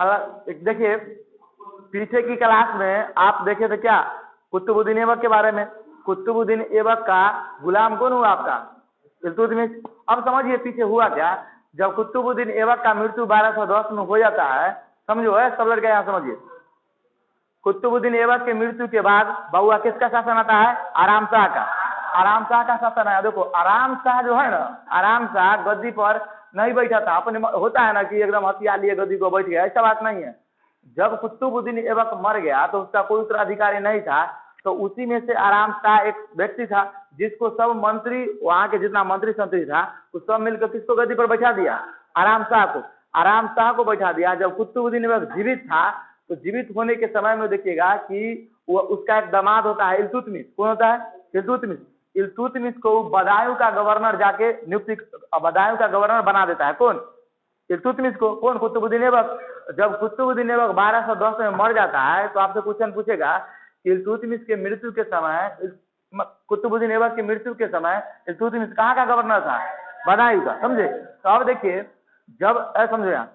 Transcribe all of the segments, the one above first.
देखिए पीछे की क्लास में आप देखे थे क्या, कुतुबुद्दीन ऐबक के बारे में। कुतुबुद्दीन ऐबक का गुलाम कौन हुआ आपका, इल्तुतमिश। अब समझिए पीछे हुआ क्या, जब कुतुबुद्दीन ऐबक का मृत्यु 1210 में हो जाता है, समझो है सब लड़के यहाँ समझिए। कुतुबुद्दीन ऐबक के मृत्यु के बाद बउआ किसका शासन आता है, आराम शाह का। आराम शाह का शासन आया। देखो आराम शाह जो है ना, आराम शाह गद्दी पर नहीं बैठा था अपने, होता है ना कि एकदम हथियार लिए गद्दी को बैठ गया, ऐसा बात नहीं है। जब कुतुबुद्दीन ऐबक मर गया तो उसका कोई उत्तराधिकारी नहीं था, तो उसी में से आराम शाह एक व्यक्ति था जिसको सब मंत्री, वहां के जितना मंत्री संतरी था वो सब मिलकर किसको गद्दी पर बैठा दिया, आराम शाह को। आराम शाह को बैठा दिया। जब कुतुबुद्दीन ऐबक जीवित था तो जीवित होने के समय में देखिएगा कि वो उसका एक दामाद होता है इल्तुतमिश। कौन होता है, इल्तुतमिश। इल्तुतमिश को बदायूं का गवर्नर जाके नियुक्ति, बदायूं का गवर्नर बना देता है। कौन, इल्तुतमिश को। कौन, कुतुबुद्दीन ऐबक। जब कुतुबुद्दीन ऐबक 1210 में मर जाता है तो आपसे क्वेश्चन पूछेगा कि इल्तुतमिश के मृत्यु के समय, कुतुबुद्दीन ऐबक की मृत्यु के समय इल्तुतमिश कहाँ का गवर्नर था, बदायूं का। समझे। तो अब देखिए जब समझे यहाँ,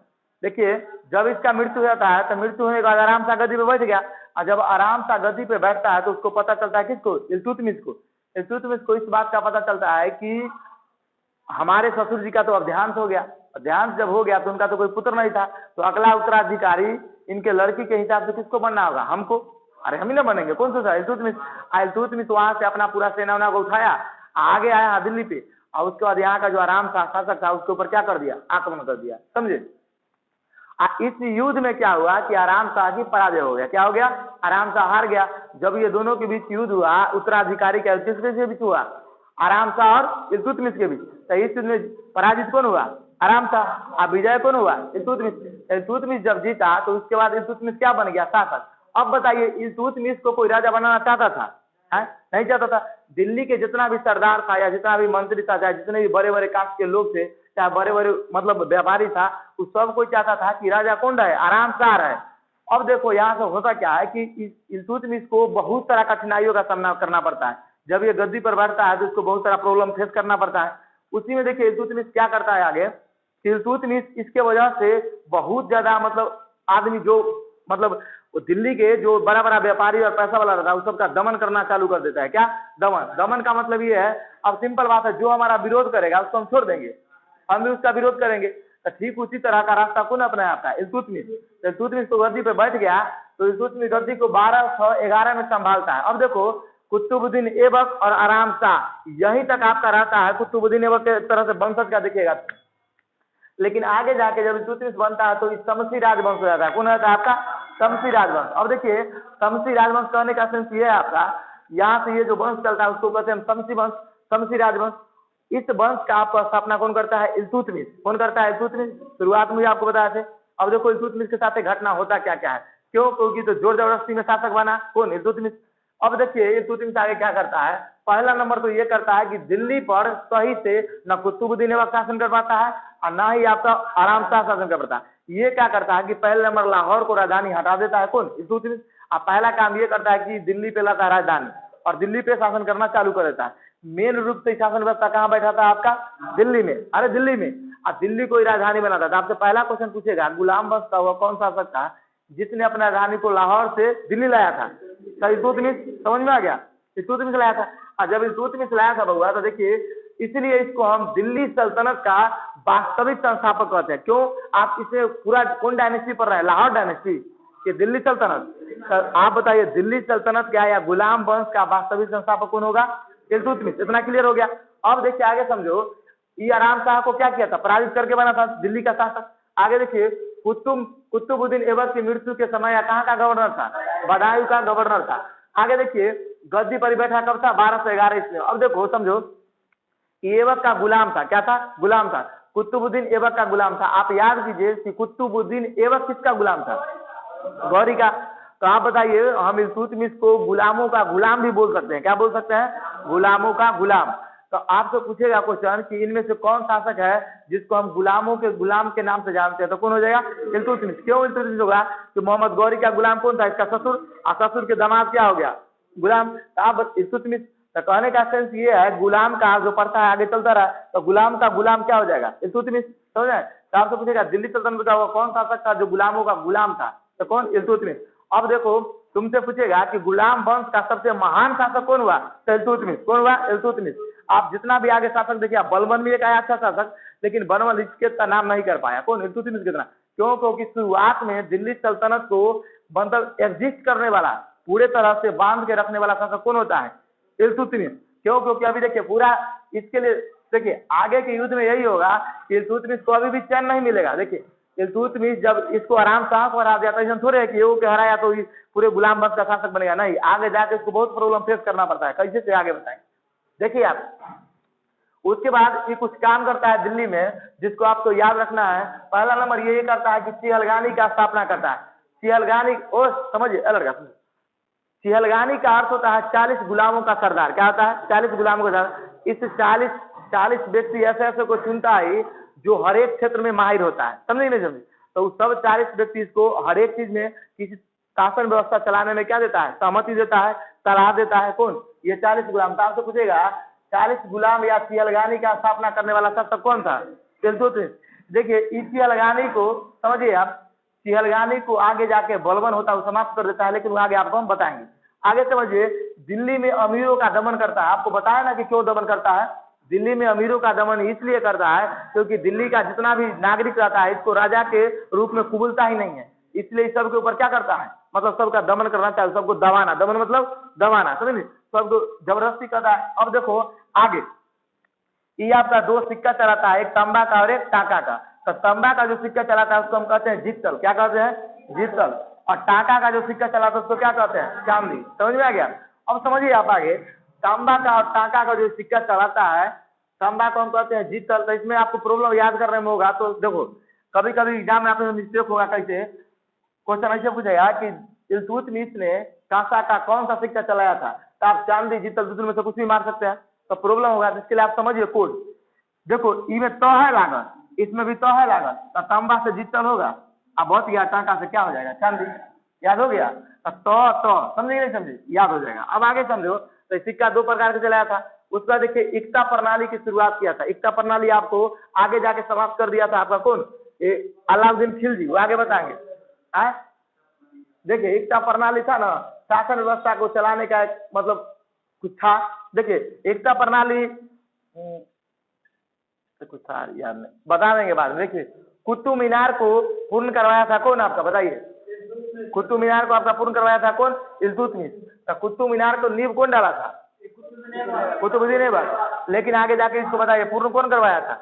देखिए जब इसका मृत्यु होता है तो मृत्यु होने के बाद आराम शाह गद्दी पे बैठ गया, और जब आराम शाह गद्दी पे बैठता है तो उसको पता चलता है किसको, इल्तुतमिश को। इल्तुतमिश को इस बात का पता चलता है कि हमारे ससुर जी का तो अब देहांत हो गया। देहांत जब हो गया तो उनका तो कोई पुत्र नहीं था, तो अगला उत्तराधिकारी इनके लड़की के हिसाब से किसको बनना होगा, हमको। अरे हम ही ना बनेंगे, कौन सा इल्तुतमिश। इल्तुतमिश वहां से अपना पूरा सेना को उठाया, आगे आया दिल्ली पे, और उसके बाद यहाँ का जो आराम शाह शासक था उसके ऊपर क्या कर दिया, आक्रमण कर दिया। समझे। इस युद्ध में क्या हुआ कि आराम शाह की पराजय हो गया। क्या हो गया, आराम शाह हार गया। जब ये दोनों के बीच युद्ध हुआ, उत्तराधिकारी का किसके बीच हुआ, आराम शाह और इल्तुतमिश के बीच। तो इस युद्ध में पराजित कौन हुआ, आराम शाह, और विजय कौन हुआ, इल्तुतमिश। इल्तुतमिश जब जीता तो उसके बाद इल्तुतमिश क्या बन गया, शासक। अब बताइए इल्तुतमिश को कोई राजा बनाना चाहता था, नहीं चाहता था। दिल्ली के जितना भी सरदार था या जितना भी मंत्री था, चाहे जितने भी बड़े बड़े कास्ट के लोग थे, चाहे बड़े बड़े मतलब व्यापारी था, उस सब कोई चाहता था कि राजा कौन रहे, आराम शाह रहे। अब देखो यहाँ से होता क्या है कि इल्तुतमिश को बहुत सारा कठिनाइयों का सामना करना पड़ता है। जब ये गद्दी पर बैठता है तो उसको बहुत सारा प्रॉब्लम फेस करना पड़ता है। उसी में देखिए इल्तुतमिश क्या करता है आगे, इल्तुतमिश इसके वजह से बहुत ज्यादा मतलब आदमी जो मतलब दिल्ली के जो बड़ा बड़ा व्यापारी और पैसा वाला रहता है उस सबका दमन करना चालू कर देता है। क्या, दमन। दमन का मतलब ये है, अब सिंपल बात है, जो हमारा विरोध करेगा उसको हम छोड़ देंगे, हम भी उसका विरोध करेंगे। तो ठीक उसी तरह का रास्ता कौन अपनाया आपका, इल्तुतमिश। इल्तुतमिश तो गद्दी पे बैठ गया, तो इल्तुतमिश गद्दी को 1211 में संभालता है। अब देखो कुतुबुद्दीन ऐबक और आराम शाह यहीं तक आपका रहता है, कुतुबुद्दीन ऐबक के तरह से वंशज का देखिएगा। लेकिन आगे जाके जब इल्तुतमिश बनता है तो इस तमसी राजवंश हो जाता है। कौन रहता है आपका, तमसी राजवंश। अब देखिए तमसी राजवंश कहने का सेंस ये है आपका, यहाँ से ये जो वंश चलता है उसको कहते हैं तमसी वंश, तमसी राजवंश। इस वंश का आपका स्थापना कौन करता है, इल्तुतमिश। कौन करता है, इल्तुतमिश। शुरुआत में आपको बताया थे। अब देखो इल्तुतमिश के साथ घटना होता क्या क्या है, क्यों, क्योंकि तो जोर जबरदस्ती में शासक बना कौन, इल्तुतमिश। अब देखिए इल्तुतमिश आगे क्या करता है, पहला नंबर तो ये करता है कि दिल्ली पर सही से न कुतुबुद्दीन ऐबक शासन कर पाता है और न ही आपका आराम शाह शासन कर पाता है। ये क्या करता है कि पहले नंबर लाहौर को राजधानी हटा देता है कौन, इल्तुतमिश। अब पहला काम ये करता है कि दिल्ली पे लाता है राजधानी और दिल्ली पे शासन करना चालू कर देता है। मेन रूप से शासन व्यवस्था कहाँ बैठा था आपका, दिल्ली में। अरे दिल्ली में, और दिल्ली को ही राजधानी बनाता था। आपसे पहला क्वेश्चन पूछेगा गुलाम वंश का हुआ कौन शासक था जिसने अपना राजधानी को लाहौर से दिल्ली लाया था, तो इल्तुतमिश। समझ में आ गया, इल्तुतमिश लाया था। और जब इल्तुतमिश लाया था बउआ, तो देखिए इसलिए इसको हम दिल्ली सल्तनत का वास्तविक संस्थापक कहते हैं। क्यों, आप इसे पूरा कौन डायनेस्टी पढ़ रहे हैं, लाहौर डायनेस्टी कि दिल्ली सल्तनत। तो आप बताइए दिल्ली सल्तनत क्या या गुलाम वंश का वास्तविक संस्थापक कौन होगा, इल्तुतमिश। इतना क्लियर हो गया। अब देखिए आगे समझो, ये आराम शाह को क्या किया था, पराजित करके बना था दिल्ली का शासक। आगे देखिए कुतुबुद्दीन ऐबक की मृत्यु के समय या कहाँ का गवर्नर था, बदायूं का गवर्नर था। आगे देखिए गद्दी पर बैठा कब था, 1211 ईस्वी। अब देखो समझो ऐबक का गुलाम था, क्या था, गुलाम था। कुतुबुद्दीन ऐबक का गुलाम था। आप याद कीजिए कि कुतुबुद्दीन ऐबक किसका गुलाम था, गौरी का। तो आप बताइए, हम इल्तुतमिश को गुलामों का गुलाम भी बोल सकते हैं, क्या बोल सकते हैं, गुलामों का गुलाम। तो आपसे पूछेगा क्वेश्चन कि इनमें से कौन शासक है जिसको हम गुलामों के गुलाम के नाम से जानते हैं, तो कौन हो जाएगा, इल्तुतमिश। क्यों इल्तुतमिश होगा, कि मोहम्मद गौरी का गुलाम कौन था, इसका ससुर, और ससुर के दामाद क्या हो गया, गुलाम। तो आप इल्तुतमिश, तो कहने का सेंस ये है, गुलाम का जो पढ़ता है आगे चलता रहा तो गुलाम का गुलाम क्या हो जाएगा, इल्तुतमिश। समझ रहे हैं। तो आपसे पूछेगा दिल्ली सल्तनत का वो कौन शासक था जो गुलामों का गुलाम था, तो कौन? इल्तुतमिश। अब देखो तुमसे पूछेगा कि गुलाम वंश का सबसे महान शासक कौन हुआ, तो इल्तुतमिश। कौन हुआ? इल्तुतमिश। आप जितना भी आगे शासक देखिए, बलबन भी एक आया अच्छा शासक, लेकिन बनवल इसके नाम नहीं कर पाया। कौन? इल्तुतमिश कितना? क्यों? क्योंकि शुरुआत में दिल्ली सल्तनत को मतलब एग्जिस्ट करने वाला, पूरे तरह से बांध के रखने वाला शासक कौन होता है? इल्तुतमिश। क्यों? क्योंकि अभी देखिए पूरा इसके लिए देखिए आगे के युद्ध में यही होगा कि इल्तुतमिश को अभी भी चैन नहीं मिलेगा। देखिए इल्तुतमिश जब इसको आराम से हरा दिया, तो ऐसा थोड़े है कि ये के हराया तो पूरे गुलाम वंश का शासक बनेगा, नहीं, आगे जाके इसको बहुत प्रॉब्लम फेस करना पड़ता है। कैसे से आगे बताएं, देखिए आप। उसके बाद ये कुछ काम करता है दिल्ली में, जिसको आपको याद रखना है। पहला नंबर ये करता है कि सिहलगानी का स्थापना करता है। सिहलगानी ओ समझिए अलग, सिहलगानी का अर्थ होता है 40 गुलामों का सरदार। क्या होता है? 40 गुलामों का सरदार। इस 40 व्यक्ति ऐसे ऐसे को चुनता है जो हर एक क्षेत्र में माहिर होता है, समझे नहीं समझे? तो सब 40 व्यक्ति इसको हर एक चीज में किसी शासन व्यवस्था चलाने में क्या देता है? सहमति देता है, सलाह देता है। कौन? ये 40 गुलाम। तो आपसे पूछेगा 40 गुलाम या सिहलगानी का स्थापना करने वाला शासक कौन था? इल्तुतमिश। देखिए इस सिहलगानी को समझिए आप, सिहलगानी को आगे जाके बलबन होता है वो समाप्त कर देता है, लेकिन वो आगे आपको हम बताएंगे। आगे समझिए, दिल्ली में अमीरों का दमन करता है। आपको बताया ना कि क्यों दमन करता है। दिल्ली में अमीरों का दमन इसलिए करता है क्योंकि दिल्ली का जितना भी नागरिक रहता है इसको राजा के रूप में कबूलता ही नहीं है, इसलिए सबके ऊपर क्या करता है? मतलब सबका दमन करना चाहे, सबको दबाना। दमन मतलब दबाना, समझ, सबको जबरदस्ती करता है। अब देखो आगे, ये आपका 2 सिक्का चलाता है, एक तांबा का और एक टाका का। तो तांबा का जो सिक्का चलाता है उसको हम कहते हैं जित्तल। क्या कहते हैं? जित्तल। और टाका का जो सिक्का चलाता है उसको क्या कहते हैं? चांदी। समझ में आ गया? अब समझिए आप आगे, तांबा का और टाका का जो सिक्का चलाता है, तांबा को हम कहते हैं जित्तल। तो इसमें आपको प्रॉब्लम याद करने में होगा, तो देखो कभी कभी एग्जाम में आपको मिस्टेक होगा। कैसे? क्वेश्चन ऐसे पूछेगा कि इल्तुतमिश ने कांसा का कौन सा सिक्का चलाया था, तो आप चांदी जित्तल दूसरे में से कुछ भी मार सकते हैं, तो प्रॉब्लम होगा। जिसके लिए आप समझिए कोड। देखो इसमें तो है लागत, इसमें भी तो है लागत, तो तांबा से जित्तल होगा। अब बहुत गया, टाका से क्या हो जाएगा? चांदी। याद हो गया? तो समझे नहीं समझे? याद हो जाएगा। अब आगे समझो, तो सिक्का 2 प्रकार के चलाया था। उसके बाद देखिए इक्ता प्रणाली की शुरुआत किया था। इक्ता प्रणाली आपको आगे जाके समाप्त कर दिया था आपका कौन? अलाउद्दीन खिलजी। वो आगे बताएंगे। देखिए इक्ता प्रणाली था ना, शासन व्यवस्था को चलाने का एक मतलब कुछ था। देखिए एकता प्रणाली कुछ था याद नहीं, बता देंगे बाद में। देखिए कुतुब मीनार को पूर्ण करवाया था कौन आपका? बताइए। कुतुब मीनार को आपका पूर्ण करवाया था कौन? इल्तुतमिश। तो कुतुब मीनार को नींव कौन डाला था? कुतुबुद्दीन ऐबक। लेकिन आगे जाके इसको बताइए पूर्ण कौन करवाया था?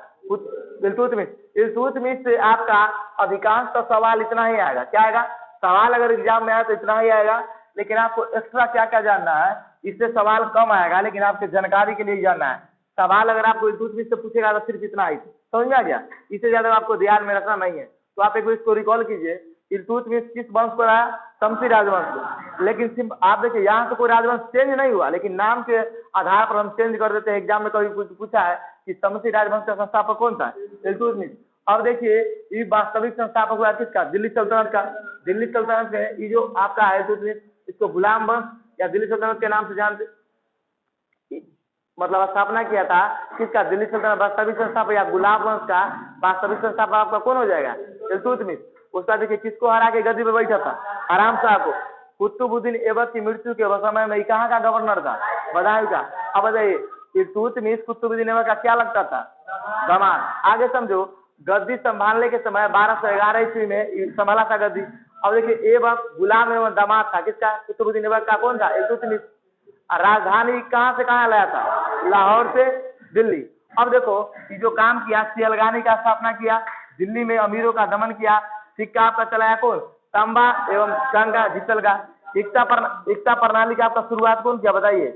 इल्तुतमिश। इल्तुतमिश से आपका अधिकांश तो सवाल इतना ही आएगा। क्या आएगा? सवाल अगर एग्जाम में आया तो इतना ही आएगा, लेकिन आपको एक्स्ट्रा क्या क्या जानना है, इससे सवाल कम आएगा, लेकिन आपके जानकारी के लिए जानना है। सवाल अगर आपको इल्तुतमिश से पूछेगा तो सिर्फ इतना ही, समझ में आ गया? इससे ज्यादा आपको ध्यान में रखना नहीं है। तो आप एक बार इसको रिकॉल कीजिए, इल्तुतमिश किस वंश को रहा? शमसी राजवंश को। लेकिन सिर्फ आप देखिए यहाँ से कोई राजवंश चेंज नहीं हुआ, लेकिन नाम के आधार पर हम चेंज कर देते हैं। एग्जाम में कभी पूछा है कि शमसी राजवंश का संस्थापक कौन था? इल्तुतमिश। अब देखिए ये वास्तविक संस्थापक हुआ किसका? दिल्ली सल्तनत का। दिल्ली सल्तनत में ये जो आपका है इल्तुतमिश, इसको गुलाम वंश या दिल्ली सल्तनत के नाम से जानते, मतलब स्थापना किया था किसका? दिल्ली सल्तनत वास्तविक संस्थापक या गुलाम वंश का वास्तविक संस्थापक आपका कौन हो जाएगा? इल्तुतमिश। उसका देखिए किसको हरा के गद्दी पे बैठा था? आराम शाह को। कुतुबुद्दीन ऐबक की मृत्यु के समय में कहाँ का गवर्नर था? बदायूं का। अब बताइए इल्तुतमिश कुतुबुद्दीन ऐबक का क्या लगता था? दामाद। आगे समझो, गद्दी संभालने के समय 1211 ईस्वी में संभाला था गद्दी। अब देखिए ऐबक गुलाम एवं दामाद था किसका? कुतुबुद्दीन ऐबक का। कौन था? इल्तुतमिश। राजधानी कहाँ से कहाँ लाया था? लाहौर से दिल्ली। अब देखो ये जो काम किया, सिहलगानी का स्थापना किया, दिल्ली में अमीरों का दमन किया, सिक्का आपका चलाया कौन? तांबा एवं गंगा जित्तल का। एकता प्रणाली का आपका शुरुआत कौन किया? बताइए।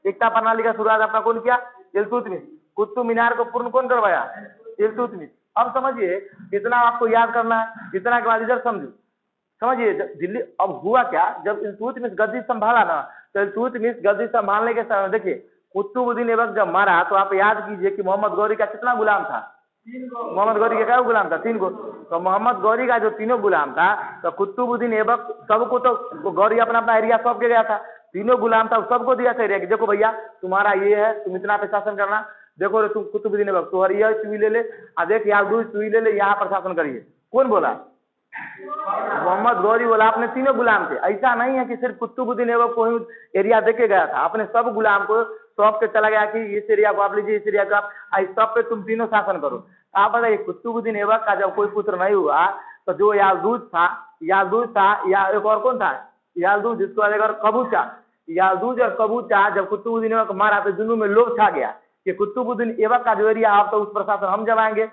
एकता प्रणाली का शुरुआत आपका कौन किया? इल्तुतमिश। कुतुब मीनार को पूर्ण कौन करवाया? इल्तुतमिश। अब समझिए इतना आपको याद करना है। इतना के बाद इधर समझिए दिल्ली अब हुआ क्या, जब इल्तुतमिश गद्दी संभाला ना, तो इल्तुतमिश गद्दी संभालने के समय देखिए कुतुबुद्दीन ऐबक जब मारा तो आप याद कीजिए कि मोहम्मद गौरी का कितना गुलाम था? मोहम्मद गौरी का क्या गुलाम था? 3 गो। तो मोहम्मद गौरी का जो 3 गुलाम था, तो कुतुबुद्दीन ऐबक सबको, तो गौरी अपना अपना एरिया सौंप के गया था, 3 गुलाम था सबको दिया था एरिया कि देखो भैया तुम्हारा ये है, तुम इतना पे शासन करना। देखो रे तुम कुतुबुद्दीन ऐबक तोहर यह सुई ले ले आ देख यालदूज सुई ले ले यहाँ प्रशासन करिए। कौन बोला? मोहम्मद गौरी बोला। अपने तीनों गुलाम थे। ऐसा नहीं है कि सिर्फ कुतुबुद्दीन ऐबक को ही एरिया देके गया था, अपने सब गुलाम को सौंप के चला गया कि इस एरिया को आप लीजिए, इस एरिया को आप, इस सब पे तुम तीनों शासन करो। आप बताइए कुतुबुद्दीन ऐबक का जब कोई पुत्र नहीं हुआ तो जो यालदूज था या एक और कौन था? यालदूज, जिसको अगर कबूचा, यालदूज और कबूचा जब कुतुबुद्दीन ऐबक मारा तो दोनों में लोभ छा गया कि कुतुबुद्दीन ऐबक का जो एरिया आप तो उस प्रशासन हम जमाएंगे।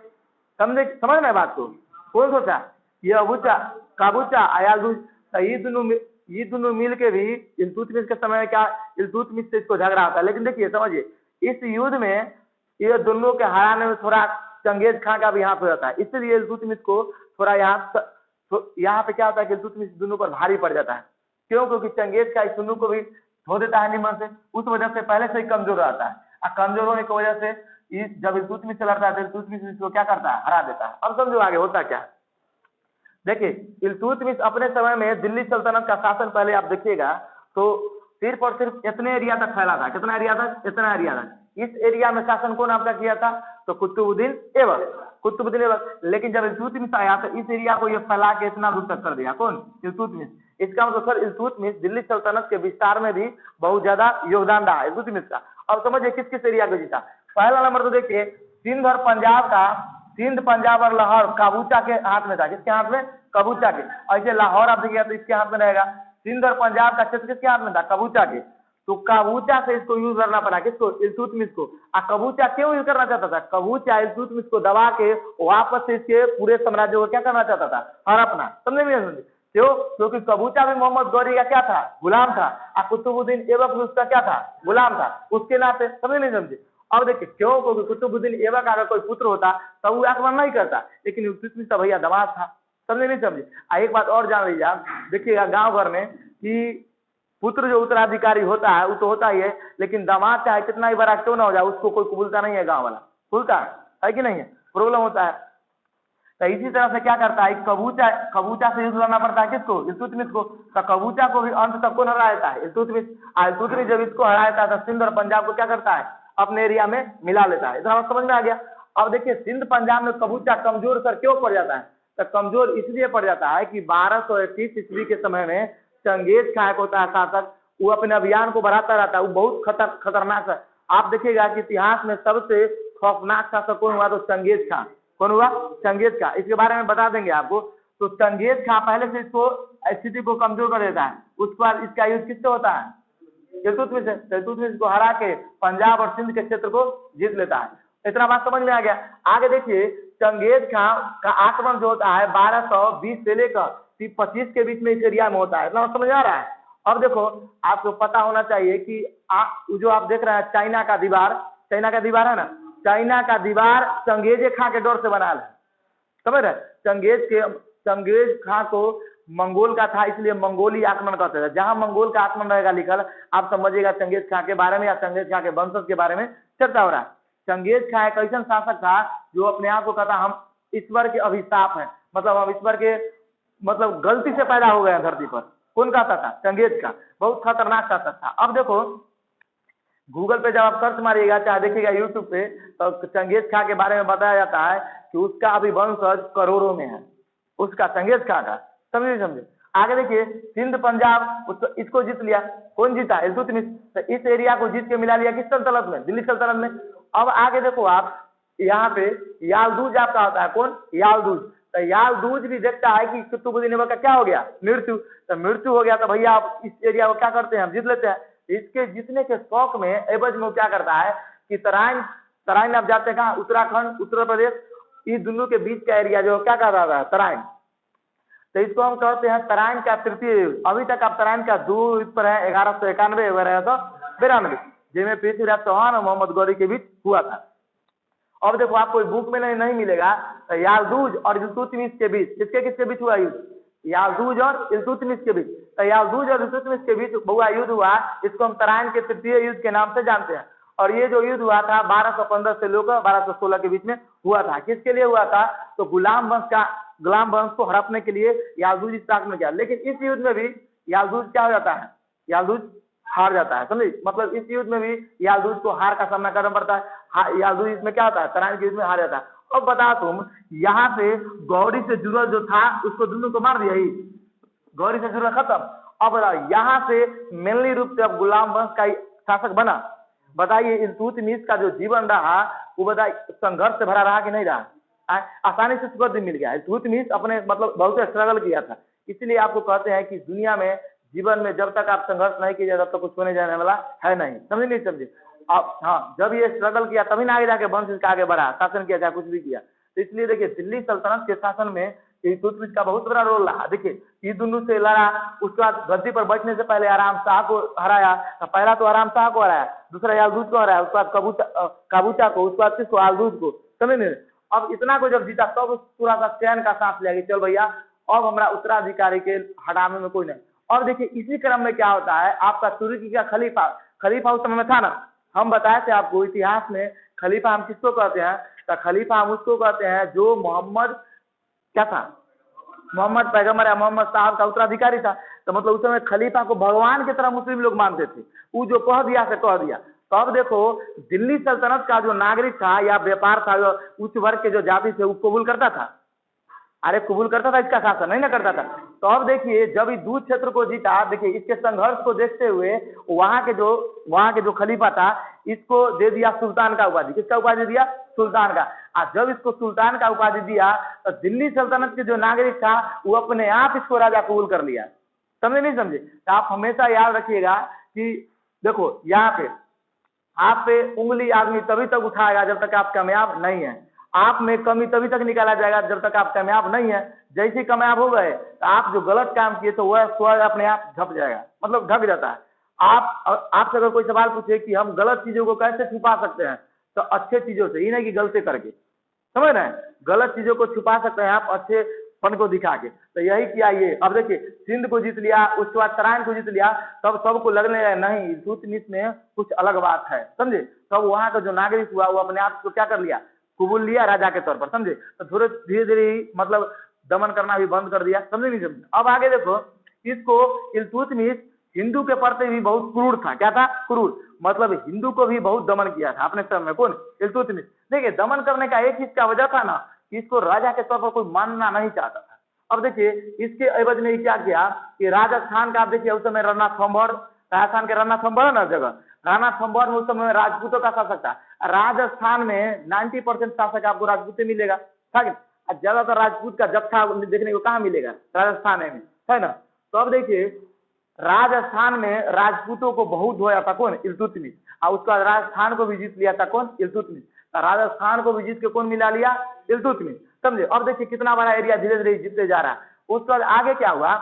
समझ में बात को? कौन सोचा? ये अबूचा काबूचा यालदूज। तो ये दोनों मिल के भी इल्तुतमिश के समय में क्या इल्तुतमिश से इसको झगड़ा होता है। लेकिन देखिए समझिए, इस युद्ध में ये दोनों के हराने में थोड़ा चंगेज खां का भी हाथ हो जाता है। इसलिए इल्तुतमिश को थोड़ा यहाँ पे क्या होता है कि इल्तुतमिश दोनों पर भारी पड़ जाता है। क्यों? क्योंकि चंगेज का इस दोनों को भी धो देता है निमन से, उस वजह से पहले से ही कमजोर रहता है। और कमजोर होने की वजह से जब इल्तुतमिश से लड़ता है तो इल्तुतमिश इसको क्या करता है? हरा देता है। अब समझो आगे होता क्या है। देखिए इल्तुतमिश अपने समय में दिल्ली सल्तनत का शासन पहले आप देखिएगा तो सिर्फ और सिर्फ इतने एरिया तक फैला था। कितना एरिया तक? इतना एरिया तक। इस एरिया में शासन कौन आपका किया था? तो कुतुबुद्दीन ऐबक। लेकिन जब इल्तुतमिश आया तो इस एरिया को ये फैला के इतना दूर तक कर दिया। कौन? इल्तुतमिश। इसका मतलब सर इल्तुतमिश दिल्ली सल्तनत के विस्तार में भी बहुत ज्यादा योगदान रहा है इल्तुतमिश का। अब समझिए किस किस एरिया को जीता। पहला नंबर तो देखिए सिंध और पंजाब और लाहौर काबूचा के हाथ में था। किसके हाथ में? कबूचा के। ऐसे लाहौर आप देखिएगा तो इसके हाथ में रहेगा। सिंध और पंजाब का क्षेत्र किसके हाथ में था? कबूचा के। तो कबूचा से इसको यूज करना पड़ा। किसको? इल्तुतमिश को। कबूचा क्यों यूज करना चाहता था? कबूचा इल्तुतमिश को दबा के वापस से इसके पूरे साम्राज्य को क्या करना चाहता था? हड़पना। समझे नहीं? क्यों? क्योंकि कबूचा भी मोहम्मद गौरी का क्या था? गुलाम था। और कुतुबुद्दीन ऐबक भी उसका क्या था? गुलाम था। उसके नाते समझे नहीं समझे? अब देखिए क्यों? क्योंकि कुतुबुद्दीन ऐबक अगर कोई पुत्र होता तो वो आक्रमण नहीं करता, लेकिन इल्तुतमिश का भैया दमाद था। समझे नहीं समझे? एक बात और जान लीजिए आप, देखिएगा गांव भर में कि पुत्र जो उत्तराधिकारी होता है वो तो होता ही है, लेकिन दामाद चाहे कितना ही बड़ा क्यों ना हो जाए उसको कोई कबूलता नहीं है। गांव वाला भूलता है कि नहीं है? प्रॉब्लम होता है। तो इसी तरह से क्या करता है कबूचा से युद्ध लड़ना पड़ता है। किसको? इल्तुतमिश को। तो कबूचा को भी अंत तक कौन हरा देता है? इल्तुतमिश। इल्तुतमिश जब इसको हरा देता है तो सिंध और पंजाब को क्या करता है? अपने एरिया में मिला लेता है। इतना समझ में आ गया। अब देखिए सिंध पंजाब में कबूचा कमजोर सर क्यों पड़ जाता है? तो कमजोर इसलिए पड़ जाता है कि 1231 ईस्वी के समय में चंगेज खां होता है शासक, वो अपने अभियान को बढ़ाता रहता है। वो बहुत खतरनाक है। आप देखिएगा कि इतिहास में सबसे खौफनाक शासक कौन हुआ? तो चंगेज खां। कौन हुआ? चंगेज खां। इसके बारे में बता देंगे आपको। तो चंगेज खां पहले से इसको स्थिति को कमजोर कर देता है। उसके बाद इसका युद्ध किससे होता है? इल्तुतमिश से। इल्तुतमिश को हरा के पंजाब और सिंध के क्षेत्र को जीत लेता है। इतना बात समझ में आ गया। आगे देखिए चंगेज खां का आक्रमण जो होता है 1220 से लेकर 25 के बीच में इस एरिया में होता है। इतना समझ आ रहा है? अब देखो आपको पता होना चाहिए कि जो आप देख रहे हैं चाइना का दीवार है ना, चाइना का दीवार चंगेज खां के डर से बना है। समझ रहे? चंगेज खां को मंगोल का था, इसलिए मंगोली आक्रमण करते थे। जहां मंगोल का आक्रमण रहेगा लिखल, आप समझिएगा चंगेज खां के बारे में या चंगेज खां के वंशज के बारे में चर्चा हो रहा है। चंगेज खां एक ऐसा शासक था जो अपने आप को कहता हम ईश्वर के अभिशाप हैं, मतलब हम ईश्वर के मतलब गलती से पैदा हो गए हैं धरती पर। कौन कहता था? चंगेज खां। बहुत खतरनाक शासक था। अब देखो गूगल पे जब आप सर्च मारिएगा चाहे देखिएगा यूट्यूब पे, तो चंगेज खां के बारे में बताया जाता है कि उसका अभी वंशज करोड़ों में है, उसका चंगेज खां का। समझे? आगे देखिए सिंध पंजाब इसको जीत लिया। कौन जीता? इल्तुतमिश। तो इस एरिया को जीत के मिला लिया किस सल्तनत में? दिल्ली सल्तनत में। अब आगे देखो आप यहाँ पे यालदूज आपका होता है। कौन? यालदूज। तो यालदूज भी देखता है कि कुतुबुद्दीन ऐबक का क्या हो गया? मृत्यु। तो मृत्यु हो गया तो भैया आप इस एरिया को क्या करते हैं? हम जीत लेते हैं। इसके जीतने के शौक में एवज में क्या करता है कि तराइन आप जाते हैं कहाँ? उत्तराखंड, उत्तर प्रदेश, इस दोनों के बीच का एरिया जो क्या कहता है? तराइन। तो इसको हम कहते हैं तराइन का तृतीय युद्ध। अभी तक आप तराइन का 2 युद्ध पर है, 1191 1192 जिनमें पृथ्वीराज चौहान और मोहम्मद गौरी के बीच हुआ था। अब देखो आपको बुक में नहीं मिलेगा। तो यालदूज और इल्तुतमिश के बीच किसके बीच हुआ युद्ध? यालदूज और इल्तुतमिश के बीच। तो यालदूज और इल्तुतमिश के बीच हुआ युद्ध हुआ, इसको हम तराइन के तृतीय युद्ध के नाम से जानते हैं। और ये जो युद्ध हुआ था 1215 से लेकर 1216 के बीच में हुआ था। किसके लिए हुआ था? तो गुलाम वंश को हड़पने के लिए यालदूज इस में किया। लेकिन इस युद्ध में भी यालदूज क्या हो जाता है? यालदूज हार जाता है, समझे। मतलब इस युद्ध में भी यालदूज को हार का सामना करना पड़ता है। यालदूज इसमें क्या होता है, तराइन के युद्ध में हार जाता है। अब बता तुम, यहाँ से गौरी से जुड़ल जो था उसको दोनों को मार दिया ही, गौरी से जुड़ल खत्म। अब बताओ यहाँ से मेनली रूप से अब गुलाम वंश का शासक बना। बताइए इल्तुतमिश का जो जीवन रहा वो बताइए संघर्ष से भरा रहा कि नहीं रहा। आसानी से सुगंध मिल गया। इल्तुतमिश अपने मतलब बहुत स्ट्रगल किया था, इसलिए आपको कहते हैं कि दुनिया में जीवन में जब तक आप संघर्ष नहीं कीजिए तब तक कुछ होने जाने वाला है नहीं, समझे नहीं समझे। अब हाँ, जब ये स्ट्रगल किया तभी ना आगे जाके वंश इसका आगे बढ़ा, शासन किया, चाहे कुछ भी किया। तो इसलिए देखिए दिल्ली सल्तनत के शासन में इल्तुतमिश का बहुत बड़ा रोल रहा। देखिए ये दोनों से लड़ा, उसके बाद गद्दी पर बैठने से पहले आराम शाह को हराया। पहला तो आराम शाह को हराया, दूसरा यालदूज को हराया, उसके बाद काबूचा को, उसके बाद किसको, यालदूज को, समझ नहीं। अब इतना को जब जीता तब थोड़ा सा चैन का सांस लिया कि चल भैया अब हमारा उत्तराधिकारी के हटाने में कोई नहीं। और देखिए इसी क्रम में क्या होता है, आपका तुर्की का खलीफा, खलीफा उस समय में था ना, हम बताए थे आपको इतिहास में खलीफा हम किसको कहते हैं, तो खलीफा हम उसको कहते हैं जो मोहम्मद क्या था, मोहम्मद पैगम्बर या मोहम्मद साहब का उत्तराधिकारी था। तो मतलब उस समय खलीफा को भगवान की तरह मुस्लिम लोग मानते थे, वो जो कह दिया से कह दिया। तो अब देखो दिल्ली सल्तनत का जो नागरिक था या व्यापार था, जो उच्च वर्ग के जो जाति थे वो कबूल करता था, अरे कबूल करता था इसका शासन, नहीं ना करता था। तो अब देखिए जब ये दूध क्षेत्र को जीता, देखिए इसके संघर्ष को देखते हुए वहां के जो खलीफा था इसको दे दिया सुल्तान का उपाधि। किसका उपाधि दिया, सुल्तान का। और जब इसको सुल्तान का उपाधि दिया तो दिल्ली सल्तनत के जो नागरिक था वो अपने आप इसको राजा कबूल कर लिया, समझे नहीं समझे। तो आप हमेशा याद रखिएगा कि देखो यहाँ पे आप पे उंगली आदमी तभी तक उठाएगा जब तक आप कामयाब नहीं है, आप में कमी तभी तक निकाला जाएगा जब तक आप कामयाब नहीं है। जैसे ही कामयाब हो गए तो आप जो गलत काम किए तो वह स्वयं अपने आप ढक जाएगा, मतलब ढक जाता है। आपसे अगर कोई सवाल पूछे कि हम गलत चीजों को कैसे छुपा सकते हैं, तो अच्छे चीजों से, ये नहीं कि गलती करके, समझ रहे हैं, गलत चीजों को छुपा सकते हैं आप अच्छे फन को दिखा के। तो यही किया ये। अब देखिए सिंध को जीत लिया, उसके बाद तराइन को जीत लिया, तब सबको लगने लगा नहीं इल्तुतमिश में कुछ अलग बात है, समझे। तब वहां का जो नागरिक हुआ वो अपने आप को क्या कर लिया, कबूल लिया राजा के तौर पर, समझे। तो थोड़े धीरे धीरे मतलब दमन करना भी बंद कर दिया, समझे नहीं समझे। अब आगे देखो इसको इल्तुतमिश हिंदू के प्रति भी बहुत क्रूर था। क्या था, क्रूर, मतलब हिंदू को भी बहुत दमन किया था अपने समय में। कौन, इल्तुतमिश। देखिए दमन करने का एक चीज का वजह था ना कि इसको राजा के तौर पर कोई मानना नहीं चाहता था। अब देखिए इसके एवज में क्या किया कि राजस्थान का, आप देखिए उस समय रणथंभौर, राजस्थान के रणथंभौर है ना जगह, रणथंभौर में उस समय राजपूतों का शासक था। राजस्थान में 90% शासक आपको राजपूत मिलेगा, ज्यादातर राजपूत का जत्था देखने को कहाँ मिलेगा, राजस्थान में, है ना। तो अब देखिए राजस्थान में राजपूतों को बहुत धोया था, कौन, इल्तुतमिश। और उसके बाद राजस्थान को भी जीत लिया था, कौन, इल्तुतमिश। राजस्थान को भी जीत के कौन मिला लिया, इल्तुतमिश, समझे। अब देखिए कितना बड़ा एरिया धीरे धीरे जीतते जा रहा है। उसके बाद आगे क्या हुआ,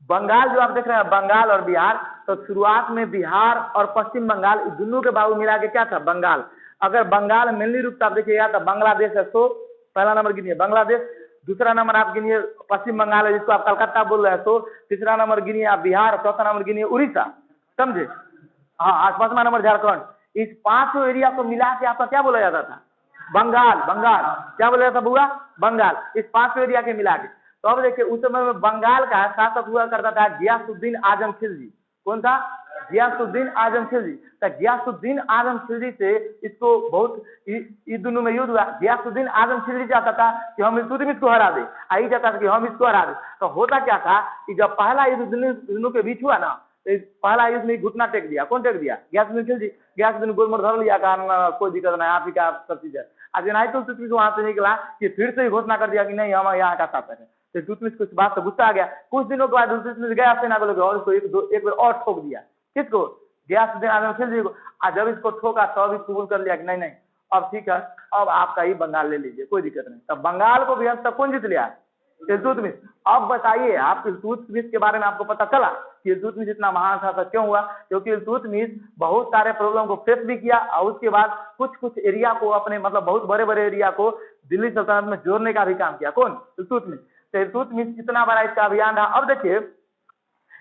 बंगाल जो आप देख रहे हैं, बंगाल और बिहार, तो शुरुआत में बिहार और पश्चिम बंगाल दोनों के बाबू मिला के क्या था, बंगाल। अगर बंगाल मेनली रूप से आप देखिएगा तो बांग्लादेश है, तो पहला नंबर गिनिए बांग्लादेश, दूसरा नंबर आप गिनिए पश्चिम बंगाल है जिसको आप कलकत्ता बोल रहे हैं, तो तीसरा नंबर गिनिए आप बिहार, चौथा नंबर गिनिए उड़ीसा, समझे। हाँ, 5वां नंबर झारखंड। इस 5 एरिया को मिला के आपका क्या बोला जाता था, बंगाल। बंगाल क्या बोला जाता बुआ, बंगाल। इस 5 एरिया के मिला के। तो अब देखिए उस समय में बंगाल का शासक हुआ करता था गियासुद्दीन आजम खिलजी। कौन था, गियासुद्दीन आजम खिलजी। तो गियासुद्दीन आजम खिलजी से इसको बहुत इस दोनों में युद्ध हुआ। गियासुद्दीन आजम खिलजी चाहता था कि हम इल्तुतमिश को हरा दे, आई चाहता था कि हम इसको हरा दे। तो होता क्या था कि जब पहला युद्ध दोनों के बीच हुआ ना, तो पहला युद्ध में घुटना टेक दिया, कौन टेक दिया, गियासुद्दीन खिलजी। गियासुद्दीन गोलमोड़ धर लिया, कहा कोई दिक्कत नहीं, आप ही का सब चीज है। आज इल्तुतमिश वहां से निकला कि फिर से ही घोषणा कर दिया कि नहीं हम यहाँ का शासक है। तो इल्तुतमिश कुछ बात से गुस्सा आ गया। कुछ दिनों के बाद इल्तुतमिश गया सेना को लेकर और इसको एक बार और ठोक दिया, किसको, गियासुद्दीन आजम खिलजी को। आज जब इसको ठोका तब तो कबूल कर लिया कि नहीं नहीं अब ठीक है, अब आपका ही बंगाल ले लीजिए, कोई दिक्कत नहीं। तब बंगाल को भी अंत तक कौन जीत लिया, इल्तुतमिश। अब बताइए आप इल्तुतमिश के बारे में आपको पता चला कि इल्तुतमिश इतना महान शासक क्यों हुआ, क्योंकि इल्तुतमिश बहुत सारे प्रॉब्लम को फेस भी किया और उसके बाद कुछ एरिया को अपने मतलब बहुत बड़े बड़े एरिया को दिल्ली सल्तनत में जोड़ने का भी काम किया, कौन, इल्तुतमिश। तो इल्तुतमिश कितना बड़ा इसका अभियान रहा। अब देखिए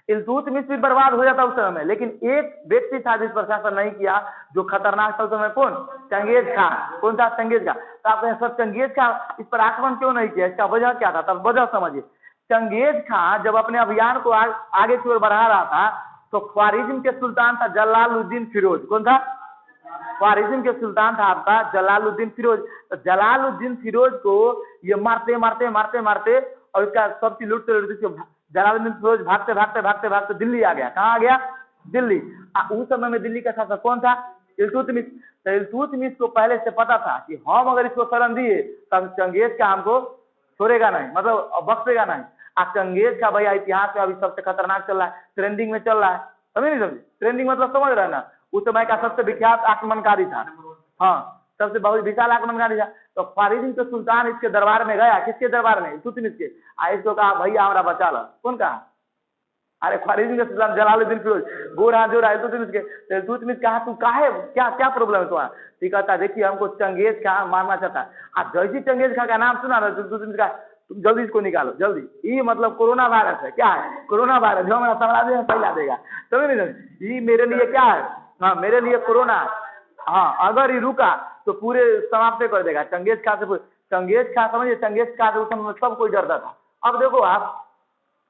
इल्तुतमिश भी बर्बाद हो जाता उस समय में, लेकिन एक व्यक्ति था जिस पर शासन नहीं किया जो खतरनाक था उस समय, कौन, चंगेज खान। कौन था, चंगेज खान। तो आप सर चंगेज खान इस पर आक्रमण क्यों नहीं किया, इसका वजह क्या था, तब वजह समझिए। चंगेज खान जब अपने अभियान को आगे की ओर बढ़ा रहा था तो ख्वारिज्म के सुल्तान था जलालुद्दीन फिरोज। कौन था? ख्वारिज्म के सुल्तान था आपका जलालुद्दीन फिरोज। तो जलालुद्दीन फिरोज को ये मारते मारते मारते मारते और इसका सब चीज लूटते लूटते जलालुद्दीन फिरोज भागते भागते भागते भागते दिल्ली आ गया। कहाँ आ गया? दिल्ली। उस समय में दिल्ली का शासक कौन था? इल्तुतमिश। तो इल्तुतमिश को पहले से पता था कि हम अगर इसको शरण दिए तब चंगेज का हमको छोड़ेगा नहीं, मतलब बख्शेगा नहीं। चंगेज का भैया इतिहास में अभी सबसे खतरनाक चल रहा है, ट्रेंडिंग में चल रहा है। समझे नहीं समझे? ट्रेंडिंग मतलब समझ रहे हैं ना? उस समय का सबसे विख्यात आक्रमणकारी था। हाँ, सबसे बहुत विशाल आक्रमणकारी था। तो ख्वारिज्म के सुल्तान इसके दरबार में गया। किसके दरबार में? इल्तुतमिश के। इसको कहा भैया हमारा बचा लो। कौन कहा? अरे ख्वारिज्म के सुल्तान जलालुद्दीन फिरोज गोरा जोरा इल्तुतमिश के। इल्तुतमिश कहा तू काहे, क्या क्या प्रॉब्लम है तुम्हारा? ठीक कहता देखिए हमको चंगेज खां मारना चाहता है। जैसी चंगेज खां का नाम सुना ना इल्तुतमिश का, तुम जल्दी इसको निकालो जल्दी। ये मतलब कोरोना वायरस है। क्या है? कोरोना वायरस जो हमारा साम्राज्य में फैला देगा। समझ नहीं? ये मेरे लिए क्या है? हाँ, मेरे लिए कोरोना। हाँ, अगर ये रुका तो पूरे समाप्त कर देगा। चंगेज खां से, चंगेज खां समझिए, चंगेज खां से उस समय सब कोई डरता था। अब देखो आप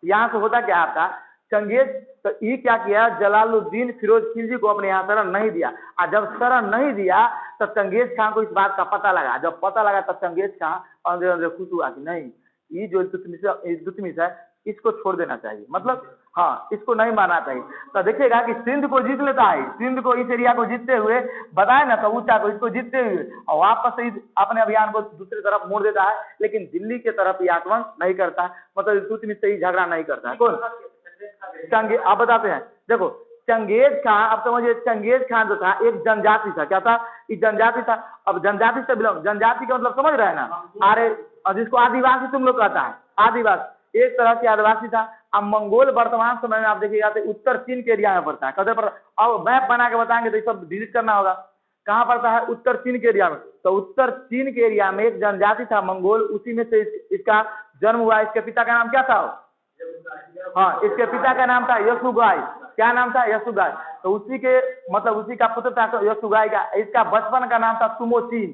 यहाँ से होता क्या आपका चंगेज, तो ये क्या किया, जलालुद्दीन फिरोज खिलजी को अपने यहाँ शरण नहीं दिया। और जब शरण नहीं दिया तो चंगेज खां को इस बात का पता लगा। जब पता लगा तब चंगेज खां अंदर अंदर खुश हुआ कि नहीं, ये जो इल्तुतमिश है इसको छोड़ देना चाहिए, मतलब हाँ इसको नहीं मानना चाहिए। तो देखिएगा कि सिंध को जीत लेता है, सिंध को, इस एरिया को जीतते हुए, बताए ना कबूचा को, इसको जीतते हुए और वापस से अपने अभियान को दूसरी तरफ मोड़ देता है। लेकिन दिल्ली के तरफ ये आक्रमण नहीं करता, मतलब इल्तुतमिश से ही झगड़ा नहीं करता है। कौन? चंगेज। आप बताते हैं, देखो चंगेज खां, अब समझिए चंगेज खान जो था एक जनजाति था। क्या था? ये जनजाति था। अब जनजाति से बिलोंग, जनजाति का मतलब समझ रहे हैं ना? अरे जिसको आदिवासी तुम लोग कहता है, आदिवासी एक तरह से आदिवासी था। अब मंगोल वर्तमान समय में आप देखिएगा तो उत्तर चीन के एरिया में पड़ता है। कदर पर अब मैप बना के बताएंगे तो ये सब डिलीट करना होगा। कहाँ पड़ता है? उत्तर चीन के एरिया में। तो उत्तर चीन के एरिया में एक जनजाति था मंगोल, उसी में से इसका जन्म हुआ। इसके पिता का नाम क्या था? हाँ, इसके पिता का नाम था यसुगाई। क्या नाम था? यसुगाई। तो उसी के, मतलब उसी का पुत्र था यसुगाई का। इसका बचपन का नाम था सुमोचीन।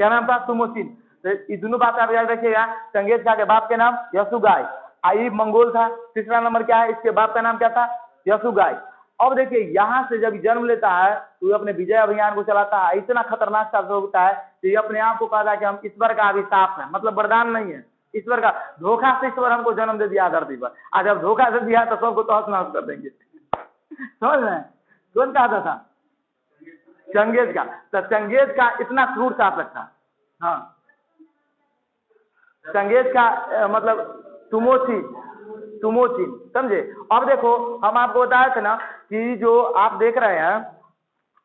क्या नाम था? सुमोचीन। तो ये दोनों बात आप याद रखिएगा। चंगेज खां के बाप के नाम यसुगाई, आई मंगोल था। तीसरा नंबर क्या है? इसके बाप का नाम क्या था? यसुगाई। अब देखिए यहाँ से जब जन्म लेता है तो ये अपने विजय अभियान को चलाता है। इतना खतरनाक शासक होता है कि ये अपने आप को कहता है कि हम ईश्वर का अभिशाप है, मतलब वरदान नहीं है, ईश्वर का धोखा से ईश्वर हमको जन्म दे दिया धरती पर। आज जब धोखा दे दिया तो सबको तहस नहस कर देंगे। समझ रहे हैं? कौन कहता था? चंगेज का। तो चंगेज का इतना क्रूर शासक था। हाँ, चंगेज का मतलब तुमोचीन, समझे? अब देखो हम आपको बताए थे ना कि जो आप देख रहे हैं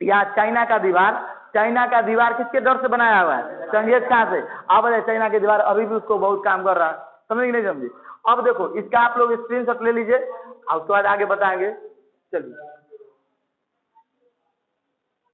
यहाँ चाइना का दीवार, चाइना का दीवार किसके दर से बनाया हुआ है? चंगेज खां से। अब चाइना की दीवार अभी भी उसको बहुत काम कर रहा है। समझ नहीं समझे? अब देखो इसका आप लोग स्क्रीनशॉट ले लीजिए और उसके बाद आगे बताएंगे। चलिए।